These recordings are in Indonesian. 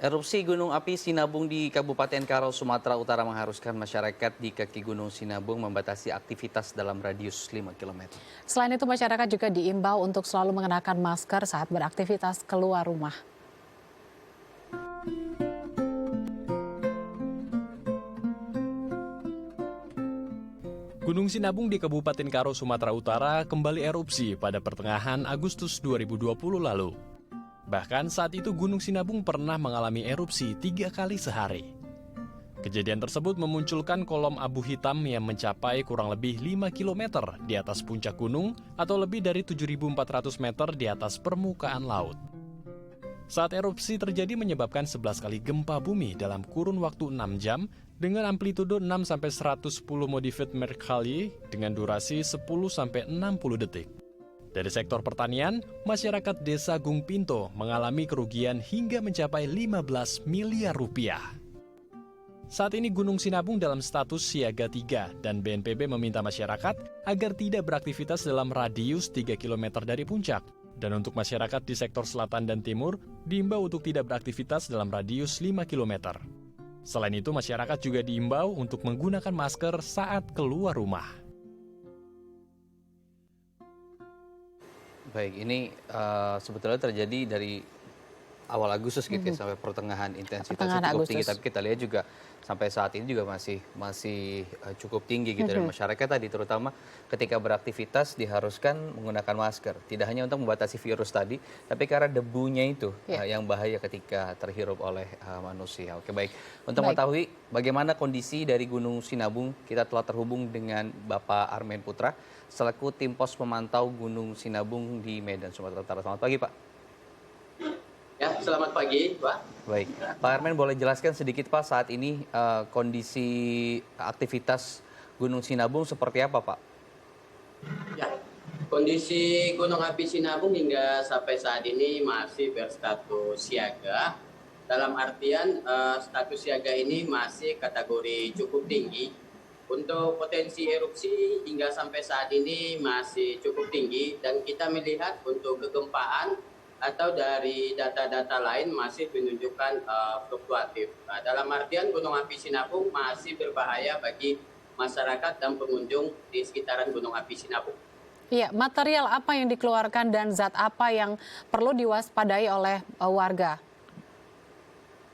Erupsi Gunung Api Sinabung di Kabupaten Karo, Sumatera Utara mengharuskan masyarakat di kaki Gunung Sinabung membatasi aktivitas dalam radius 5 km. Selain itu, masyarakat juga diimbau untuk selalu mengenakan masker saat beraktivitas keluar rumah. Gunung Sinabung di Kabupaten Karo, Sumatera Utara kembali erupsi pada pertengahan Agustus 2020 lalu. Bahkan saat itu Gunung Sinabung pernah mengalami erupsi 3 kali sehari. Kejadian tersebut memunculkan kolom abu hitam yang mencapai kurang lebih 5 km di atas puncak gunung atau lebih dari 7.400 meter di atas permukaan laut. Saat erupsi terjadi menyebabkan 11 kali gempa bumi dalam kurun waktu 6 jam dengan amplitudo 6-110 modified Mercalli dengan durasi 10-60 detik. Dari sektor pertanian, masyarakat desa Gung Pinto mengalami kerugian hingga mencapai 15 miliar rupiah. Saat ini Gunung Sinabung dalam status siaga 3 dan BNPB meminta masyarakat agar tidak beraktivitas dalam radius 3 km dari puncak. Dan untuk masyarakat di sektor selatan dan timur, diimbau untuk tidak beraktivitas dalam radius 5 km. Selain itu, masyarakat juga diimbau untuk menggunakan masker saat keluar rumah. Baik, ini sebetulnya terjadi dari awal Agustus gitu ya, sampai pertengahan intensitasnya cukup tinggi. Tapi kita lihat juga sampai saat ini juga masih cukup tinggi gitu. Dan masyarakat tadi terutama ketika beraktivitas diharuskan menggunakan masker. Tidak hanya untuk membatasi virus tadi, tapi karena debunya itu yang bahaya ketika terhirup oleh manusia. Oke, baik. Untuk mengetahui bagaimana kondisi dari Gunung Sinabung, kita telah terhubung dengan Bapak Armen Putra, selaku tim pos pemantau Gunung Sinabung di Medan, Sumatera Utara. Selamat pagi, Pak. Ya, selamat pagi, Pak. Baik, Pak Armen boleh jelaskan sedikit, Pak, saat ini kondisi aktivitas Gunung Sinabung seperti apa, Pak? Ya, kondisi Gunung Api Sinabung hingga sampai saat ini masih berstatus siaga. Dalam artian status siaga ini masih kategori cukup tinggi. Untuk potensi erupsi hingga sampai saat ini masih cukup tinggi dan kita melihat untuk kegempaan atau dari data-data lain masih menunjukkan fluktuatif. Dalam artian Gunung Api Sinabung masih berbahaya bagi masyarakat dan pengunjung di sekitaran Gunung Api Sinabung. Iya, material apa yang dikeluarkan dan zat apa yang perlu diwaspadai oleh warga?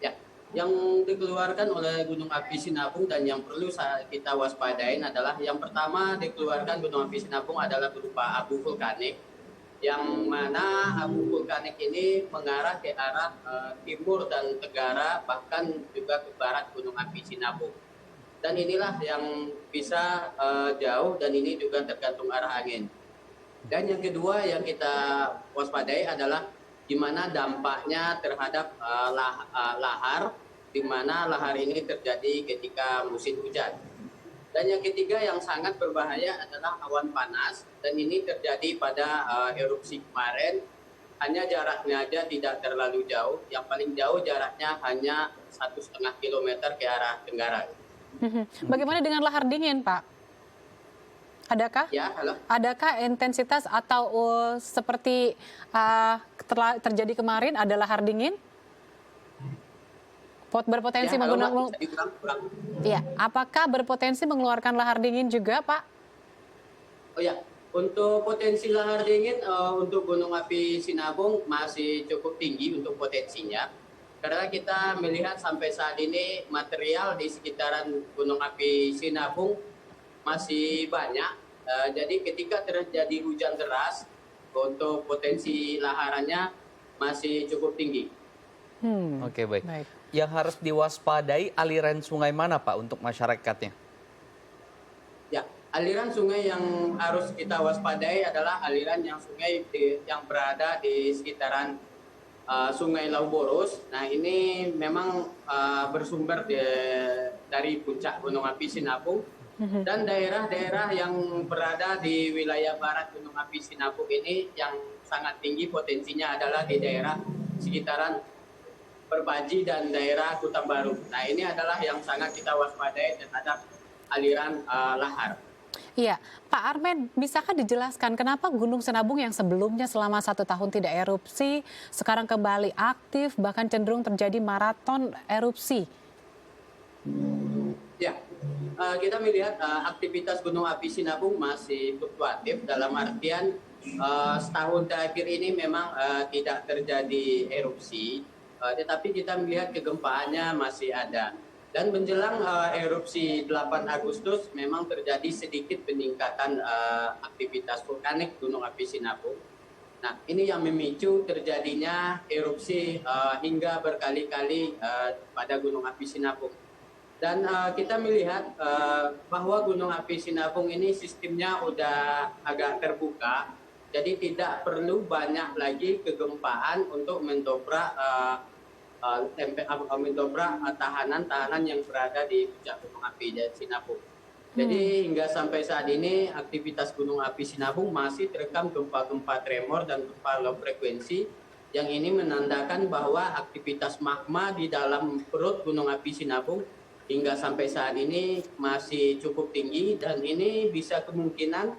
Ya, yang dikeluarkan oleh Gunung Api Sinabung dan yang perlu kita waspadain adalah yang pertama dikeluarkan Gunung Api Sinabung adalah berupa abu vulkanik, yang mana abu vulkanik ini mengarah ke arah timur dan tenggara, bahkan juga ke barat Gunung Api Sinabung. Dan inilah yang bisa jauh dan ini juga tergantung arah angin. Dan yang kedua yang kita waspadai adalah di mana dampaknya terhadap lahar, di mana lahar ini terjadi ketika musim hujan. Dan yang ketiga yang sangat berbahaya adalah awan panas, dan ini terjadi pada erupsi kemarin. Hanya jaraknya aja tidak terlalu jauh, yang paling jauh jaraknya hanya 1,5 kilometer ke arah tenggara. Bagaimana dengan lahar dingin, Pak? Adakah? Ya, halo. Adakah intensitas atau seperti terjadi kemarin ada lahar dingin? Berpotensi ya, menggunakan. Ya, apakah berpotensi mengeluarkan lahar dingin juga, Pak? Oh ya, untuk potensi lahar dingin untuk Gunung Api Sinabung masih cukup tinggi untuk potensinya. Karena kita melihat sampai saat ini material di sekitaran Gunung Api Sinabung masih banyak. Jadi ketika terjadi hujan deras, untuk potensi laharannya masih cukup tinggi. Oke, baik. Yang harus diwaspadai aliran sungai mana, Pak, untuk masyarakatnya? Ya, aliran sungai yang harus kita waspadai adalah aliran yang yang berada di sekitaran Sungai Lauboros. Nah, ini memang bersumber dari puncak Gunung Api Sinabung. Dan daerah-daerah yang berada di wilayah barat Gunung Api Sinabung ini yang sangat tinggi potensinya adalah di daerah sekitaran Perbaji dan daerah Kuta Baru. Nah, ini adalah yang sangat kita waspadai terhadap aliran lahar. Iya, Pak Armen, bisakah dijelaskan kenapa Gunung Sinabung yang sebelumnya selama 1 tahun tidak erupsi, sekarang kembali aktif, bahkan cenderung terjadi maraton erupsi? Ya, kita melihat aktivitas gunung api Sinabung masih fluktuatif dalam artian setahun terakhir ini memang tidak terjadi erupsi, tetapi kita melihat kegempaannya masih ada. Dan menjelang erupsi 8 Agustus memang terjadi sedikit peningkatan aktivitas vulkanik gunung api Sinabung. Nah, ini yang memicu terjadinya erupsi hingga berkali-kali pada gunung api Sinabung. Dan kita melihat bahwa gunung api Sinabung ini sistemnya udah agak terbuka, jadi tidak perlu banyak lagi kegempaan untuk mendobrak tahanan-tahanan yang berada di puncak gunung api Sinabung. Jadi hingga sampai saat ini aktivitas gunung api Sinabung masih terekam gempa-gempa tremor dan gempa low frekuensi, yang ini menandakan bahwa aktivitas magma di dalam perut gunung api Sinabung hingga sampai saat ini masih cukup tinggi, dan ini bisa kemungkinan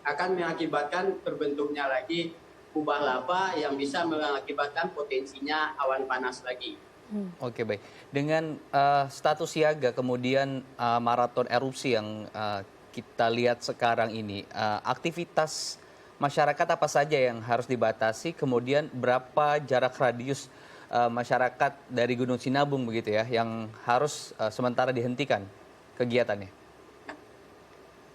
akan mengakibatkan terbentuknya lagi kubah lava yang bisa mengakibatkan potensinya awan panas lagi. Oke, baik. Dengan status siaga kemudian maraton erupsi yang kita lihat sekarang ini, aktivitas masyarakat apa saja yang harus dibatasi, kemudian berapa jarak radius masyarakat dari Gunung Sinabung begitu ya, yang harus sementara dihentikan kegiatannya?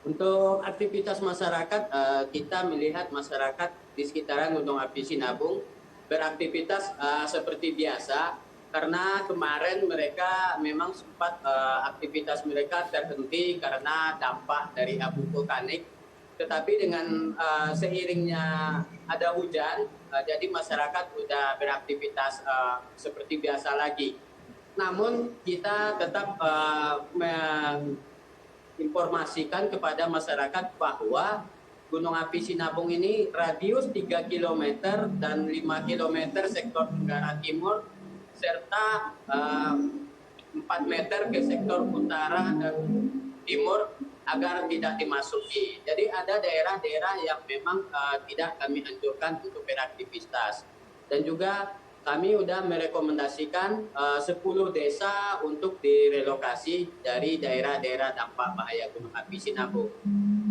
Untuk aktivitas masyarakat, kita melihat masyarakat di sekitaran Gunung Api Sinabung beraktivitas seperti biasa, karena kemarin mereka memang sempat aktivitas mereka terhenti karena dampak dari abu vulkanik. Tetapi dengan seiringnya ada hujan, jadi masyarakat sudah beraktivitas seperti biasa lagi. Namun kita tetap menginformasikan kepada masyarakat bahwa Gunung Api Sinabung ini radius 3 km dan 5 km sektor tenggara timur, serta 4 meter ke sektor utara dan timur agar tidak dimasuki. Jadi ada daerah-daerah yang memang tidak kami anjurkan untuk beraktivitas. Dan juga kami sudah merekomendasikan 10 desa untuk direlokasi dari daerah-daerah dampak bahaya Gunung Api Sinabung.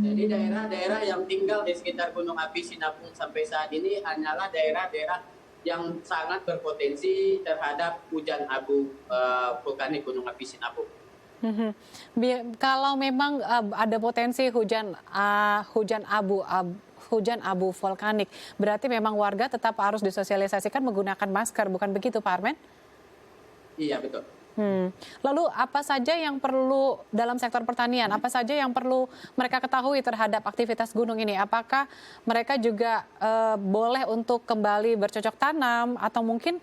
Jadi daerah-daerah yang tinggal di sekitar Gunung Api Sinabung sampai saat ini hanyalah daerah-daerah yang sangat berpotensi terhadap hujan abu vulkanik Gunung Api Sinabung. Kalau memang ada potensi hujan abu vulkanik, berarti memang warga tetap harus disosialisasikan menggunakan masker, bukan begitu Pak Armen? Iya, betul. Lalu apa saja yang perlu dalam sektor pertanian, apa saja yang perlu mereka ketahui terhadap aktivitas gunung ini? Apakah mereka juga boleh untuk kembali bercocok tanam, atau mungkin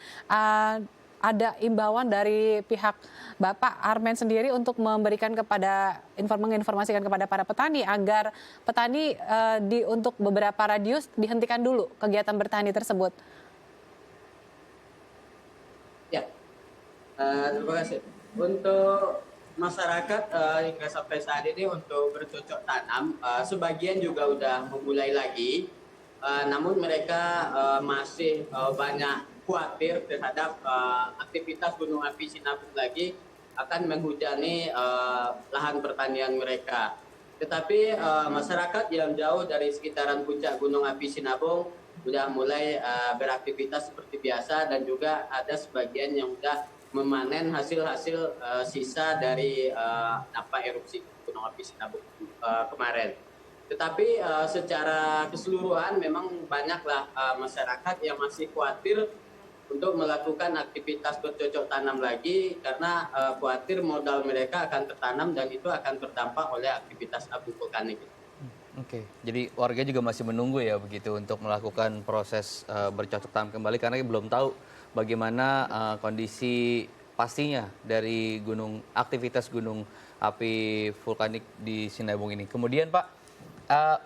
ada imbauan dari pihak Bapak Armen sendiri untuk memberikan menginformasikan kepada para petani agar petani untuk beberapa radius dihentikan dulu kegiatan bertani tersebut? Ya, terima kasih. Untuk masyarakat hingga sampai saat ini untuk bercocok tanam, sebagian juga sudah memulai lagi, namun mereka masih banyak khawatir terhadap aktivitas Gunung Api Sinabung lagi akan menghujani lahan pertanian mereka. Tetapi masyarakat yang jauh dari sekitaran puncak Gunung Api Sinabung sudah mulai beraktivitas seperti biasa, dan juga ada sebagian yang sudah memanen hasil-hasil sisa dari dampak erupsi Gunung Api Sinabung kemarin. Tetapi secara keseluruhan memang banyaklah masyarakat yang masih khawatir untuk melakukan aktivitas bercocok tanam lagi, karena khawatir modal mereka akan tertanam dan itu akan terdampak oleh aktivitas abu vulkanik. Oke, jadi warga juga masih menunggu ya begitu untuk melakukan proses bercocok tanam kembali, karena belum tahu bagaimana kondisi pastinya dari aktivitas gunung api vulkanik di Sinabung ini. Kemudian Pak,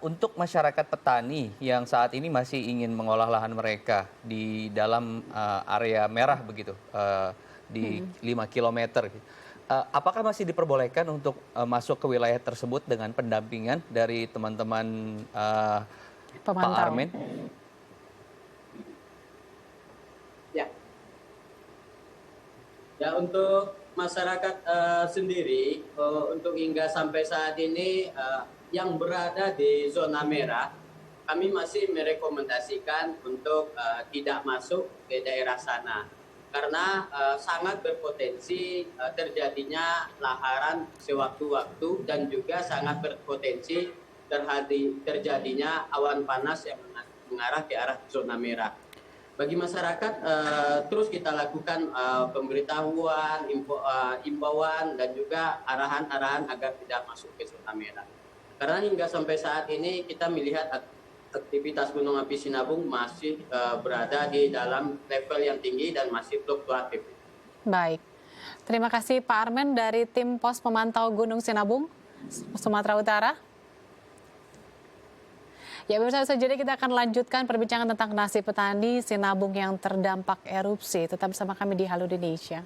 untuk masyarakat petani yang saat ini masih ingin mengolah lahan mereka di dalam area merah begitu, di 5 km, Apakah masih diperbolehkan untuk masuk ke wilayah tersebut dengan pendampingan dari teman-teman Pak Pemantau. Armen? Ya, ya untuk masyarakat sendiri, untuk hingga sampai saat ini yang berada di zona merah, kami masih merekomendasikan untuk tidak masuk ke daerah sana. Karena sangat berpotensi terjadinya laharan sewaktu-waktu dan juga sangat berpotensi terjadinya awan panas yang mengarah ke arah zona merah. Bagi masyarakat terus kita lakukan pemberitahuan, imbauan dan juga arahan-arahan agar tidak masuk ke zona merah. Karena hingga sampai saat ini kita melihat aktivitas Gunung Api Sinabung masih berada di dalam level yang tinggi dan masih fluktuatif. Baik. Terima kasih Pak Armen dari tim Pos Pemantau Gunung Sinabung, Sumatera Utara. Ya, pemirsa, saja kita akan lanjutkan perbincangan tentang nasib petani Sinabung yang terdampak erupsi. Tetap bersama kami di Halo Indonesia.